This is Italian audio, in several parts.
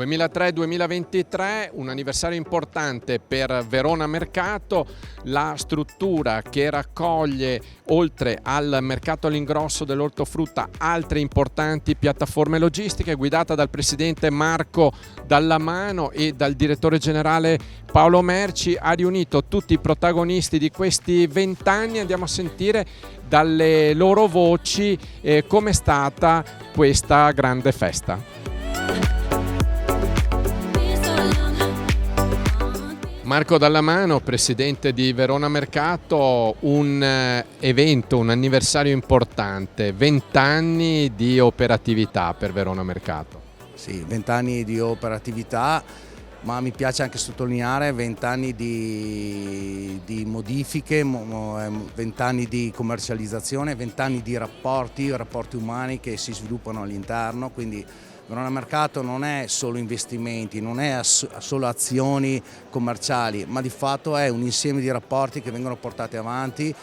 2003-2023, un anniversario importante per Verona Mercato, la struttura che raccoglie oltre al mercato all'ingrosso dell'ortofrutta altre importanti piattaforme logistiche, guidata dal presidente Marco Dallamano e dal direttore generale Paolo Merci, ha riunito tutti i protagonisti di questi 20 anni. Andiamo a sentire dalle loro voci com'è stata questa grande festa. Marco Dallamano, presidente di Verona Mercato, un evento, un anniversario importante, 20 anni di operatività per Verona Mercato. Sì, 20 anni di operatività, ma mi piace anche sottolineare 20 anni di modifiche, 20 anni di commercializzazione, 20 anni di rapporti umani che si sviluppano all'interno, quindi Verona Mercato non è solo investimenti, non è solo azioni commerciali, ma di fatto è un insieme di rapporti che vengono portati avanti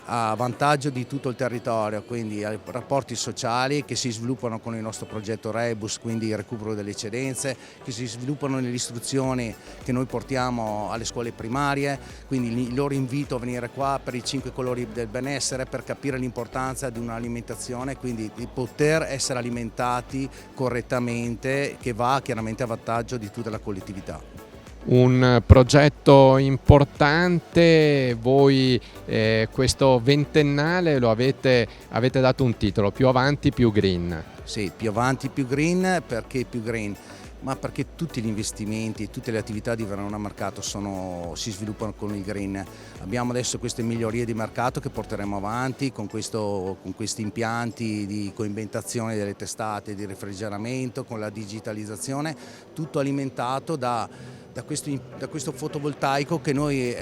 a vantaggio di tutto il territorio, quindi rapporti sociali che si sviluppano con il nostro progetto Rebus, quindi il recupero delle eccedenze, che si sviluppano nelle istruzioni che noi portiamo alle scuole primarie, quindi il loro invito a venire qua per i 5 colori del benessere, per capire l'importanza di un'alimentazione, quindi di poter essere alimentati correttamente, che va chiaramente a vantaggio di tutta la collettività. Un progetto importante, voi questo ventennale lo avete dato un titolo, più avanti più green. Sì, più avanti più green, perché più green? Ma perché tutti gli investimenti, tutte le attività di Verona Mercato si sviluppano con il green. Abbiamo adesso queste migliorie di mercato che porteremo avanti con questi impianti di coibentazione delle testate, di refrigeramento, con la digitalizzazione, tutto alimentato da questo fotovoltaico che noi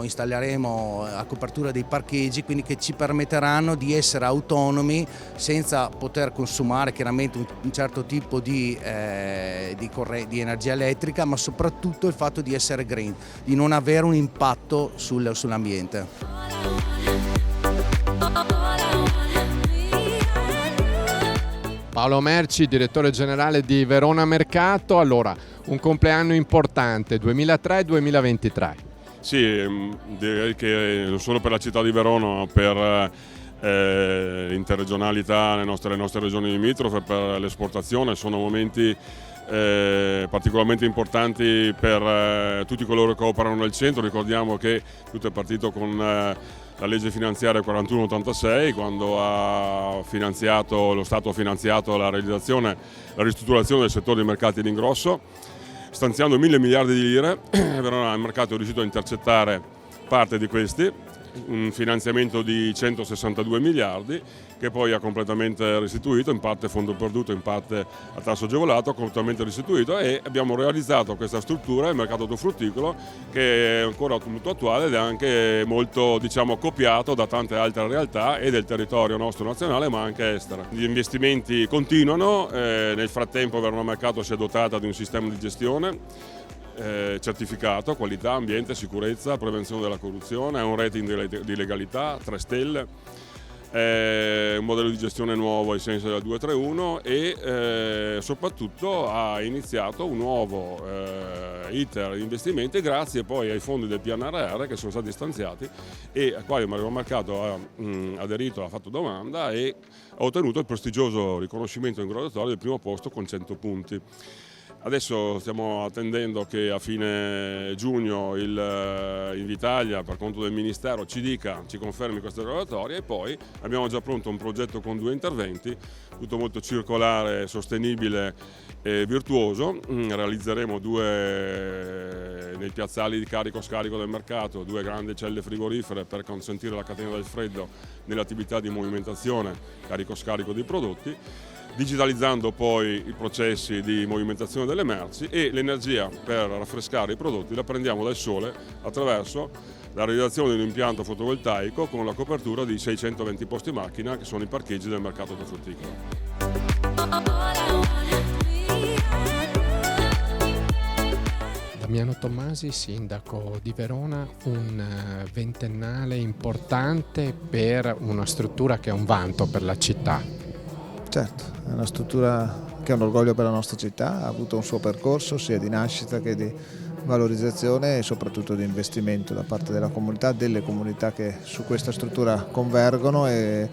installeremo a copertura dei parcheggi, quindi che ci permetteranno di essere autonomi senza poter consumare chiaramente un certo tipo di energia elettrica, ma soprattutto il fatto di essere green, di non avere un impatto sull'ambiente. Paolo Merci, direttore generale di Verona Mercato. Allora, un compleanno importante, 2003-2023. Sì, direi che non solo per la città di Verona, per l'interregionalità, le nostre regioni limitrofe, per l'esportazione, sono momenti particolarmente importanti per tutti coloro che operano nel centro. Ricordiamo che tutto è partito con la legge finanziaria 4186, quando lo Stato ha finanziato la ristrutturazione del settore dei mercati all'ingrosso, stanziando 1.000 miliardi di lire. Verona Mercato è riuscito a intercettare parte di questi, un finanziamento di 162 miliardi che poi ha completamente restituito, in parte a fondo perduto, in parte a tasso agevolato, completamente restituito, e abbiamo realizzato questa struttura, il mercato ortofrutticolo, che è ancora molto attuale ed è anche molto, copiato da tante altre realtà e del territorio nostro nazionale ma anche estera. Gli investimenti continuano, nel frattempo Verona Mercato si è dotata di un sistema di gestione certificato, qualità, ambiente, sicurezza, prevenzione della corruzione, ha un rating di legalità, 3 stelle, un modello di gestione nuovo ai sensi del 231 e soprattutto ha iniziato un nuovo iter di investimenti grazie poi ai fondi del PNRR che sono stati stanziati e a quali Verona Mercato ha aderito, ha fatto domanda e ha ottenuto il prestigioso riconoscimento in graduatoria del primo posto con 100 punti. Adesso stiamo attendendo che a fine giugno Invitalia, per conto del Ministero, ci confermi questa graduatoria e poi abbiamo già pronto un progetto con 2 interventi, tutto molto circolare, sostenibile e virtuoso. Realizzeremo 2 nei piazzali di carico-scarico del mercato, 2 grandi celle frigorifere per consentire la catena del freddo nelle attività di movimentazione, carico-scarico dei prodotti, digitalizzando poi i processi di movimentazione delle merci, e l'energia per raffrescare i prodotti la prendiamo dal sole attraverso la realizzazione di un impianto fotovoltaico con la copertura di 620 posti macchina che sono i parcheggi del mercato ortofrutticolo. Damiano Tommasi, sindaco di Verona, un ventennale importante per una struttura che è un vanto per la città. Certo, è una struttura che è un orgoglio per la nostra città, ha avuto un suo percorso sia di nascita che di valorizzazione e soprattutto di investimento da parte della comunità, delle comunità che su questa struttura convergono, e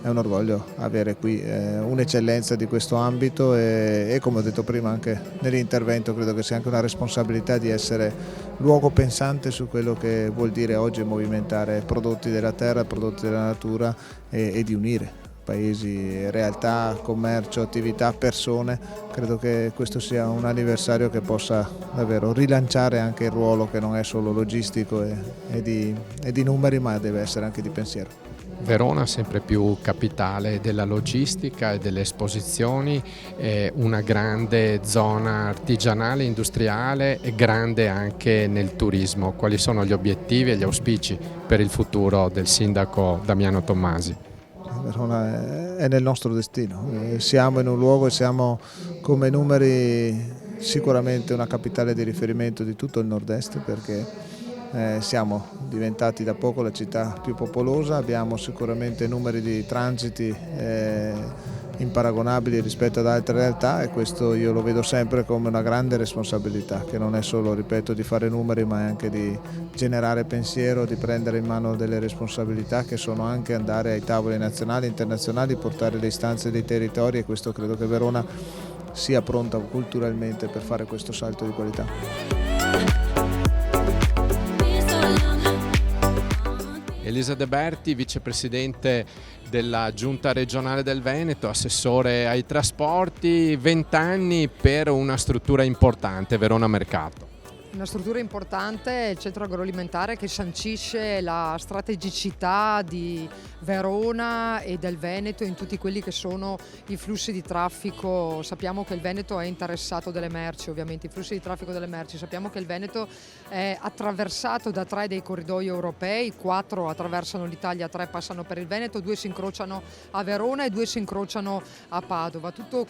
è un orgoglio avere qui un'eccellenza di questo ambito e come ho detto prima anche nell'intervento, credo che sia anche una responsabilità di essere luogo pensante su quello che vuol dire oggi movimentare prodotti della terra, prodotti della natura e di unire paesi, realtà, commercio, attività, persone. Credo che questo sia un anniversario che possa davvero rilanciare anche il ruolo che non è solo logistico e di numeri, ma deve essere anche di pensiero. Verona sempre più capitale della logistica e delle esposizioni, una grande zona artigianale, industriale e grande anche nel turismo. Quali sono gli obiettivi e gli auspici per il futuro del sindaco Damiano Tommasi? Verona è nel nostro destino, siamo in un luogo e siamo come numeri sicuramente una capitale di riferimento di tutto il nord-est, perché siamo diventati da poco la città più popolosa, abbiamo sicuramente numeri di transiti imparagonabili rispetto ad altre realtà, e questo io lo vedo sempre come una grande responsabilità, che non è solo, ripeto, di fare numeri, ma è anche di generare pensiero, di prendere in mano delle responsabilità che sono anche andare ai tavoli nazionali e internazionali, portare le istanze dei territori, e questo credo che Verona sia pronta culturalmente per fare questo salto di qualità. Elisa De Berti, vicepresidente della Giunta regionale del Veneto, assessore ai trasporti, 20 anni per una struttura importante, Verona Mercato. Una struttura importante è il centro agroalimentare, che sancisce la strategicità di Verona e del Veneto in tutti quelli che sono i flussi di traffico. Sappiamo che il Veneto è interessato delle merci, ovviamente i flussi di traffico delle merci. Sappiamo che il Veneto è attraversato da 3 dei corridoi europei, 4 attraversano l'Italia, 3 passano per il Veneto, 2 si incrociano a Verona e 2 si incrociano a Padova. Tutta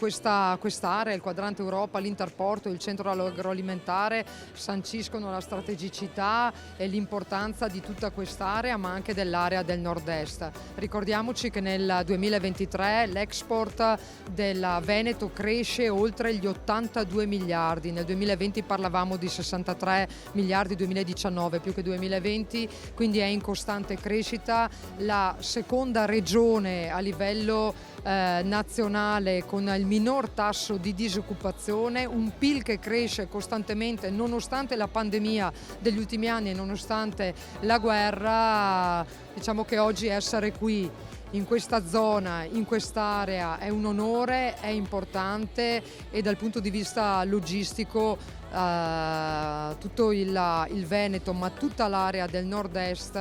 quest'area, il quadrante Europa, l'Interporto, il centro agroalimentare sanciscono la strategicità e l'importanza di tutta quest'area, ma anche dell'area del nord-est. Ricordiamoci che nel 2023 l'export del Veneto cresce oltre gli 82 miliardi, nel 2020 parlavamo di 63 miliardi, 2019 più che 2020, quindi è in costante crescita, la seconda regione a livello nazionale con il minor tasso di disoccupazione, un PIL che cresce costantemente nonostante la pandemia degli ultimi anni e nonostante la guerra. Diciamo che oggi essere qui in questa zona, in quest'area è un onore, è importante, e dal punto di vista logistico tutto il Veneto, ma tutta l'area del nord-est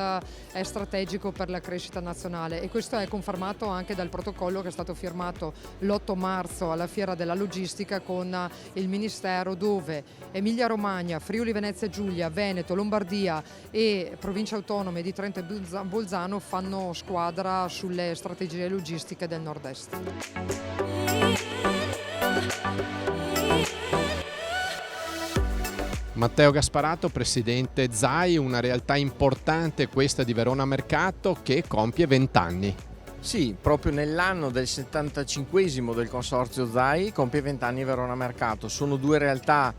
è strategico per la crescita nazionale, e questo è confermato anche dal protocollo che è stato firmato l'8 marzo alla Fiera della Logistica con il Ministero, dove Emilia Romagna, Friuli Venezia Giulia, Veneto, Lombardia e province autonome di Trento e Bolzano fanno squadra sulle strategie logistiche del nord-est. Matteo Gasparato, presidente ZAI, una realtà importante questa di Verona Mercato che compie 20 anni. Sì, proprio nell'anno del 75esimo del consorzio ZAI compie 20 anni Verona Mercato. Sono 2 realtà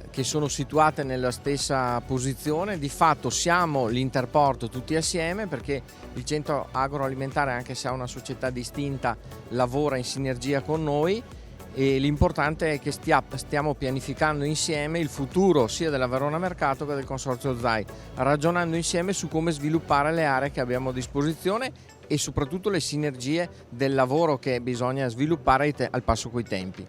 che sono situate nella stessa posizione. Di fatto siamo l'Interporto tutti assieme, perché il centro agroalimentare, anche se ha una società distinta, lavora in sinergia con noi, e l'importante è che stiamo pianificando insieme il futuro sia della Verona Mercato che del consorzio ZAI, ragionando insieme su come sviluppare le aree che abbiamo a disposizione e soprattutto le sinergie del lavoro che bisogna sviluppare al passo coi tempi.